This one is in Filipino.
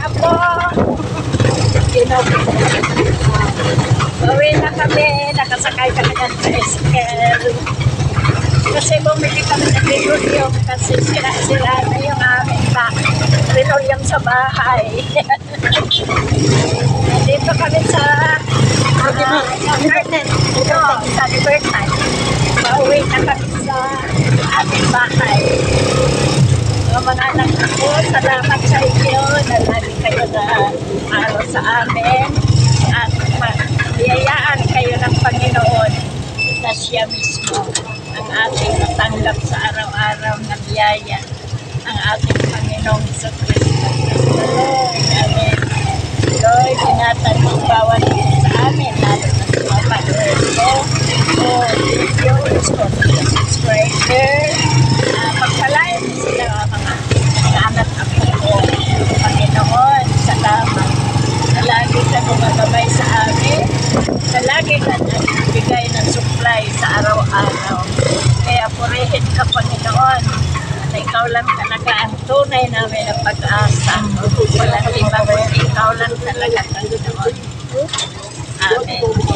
Apo. Uwi na kami, nakasakay kami ng tricycle. Kasi bumili kami ng linoleum kasi sira-sira na yung aming linoleum sa bahay. Dito kami sa Libertad. Sa Libertad. Pauwi na kami sa aming bahay. Mga anak ko, salamat sa inyo na lagi kayo na araw sa amin at biyayaan kayo ng Panginoon na siya mismo ang ating natanggap sa araw-araw na biyaya, ang ating Panginoong Jesucristo. Lord, Amen. Lord, ingatan mo bawat sa amin, lalo na sa mga followers ko, videos ko, sa subscriber, pagpalain mo sila mga anak ako. Panginoon, salamat. Na lagi ka gumagabay sa amin, na lagi ka nagbigay ng supply sa araw-araw. Kaya purihin ka, Panginoon, na ikaw lang talaga ang tunay namin na pag-asa. Walang iba kundi ikaw lang talaga, Panginoon. Amen.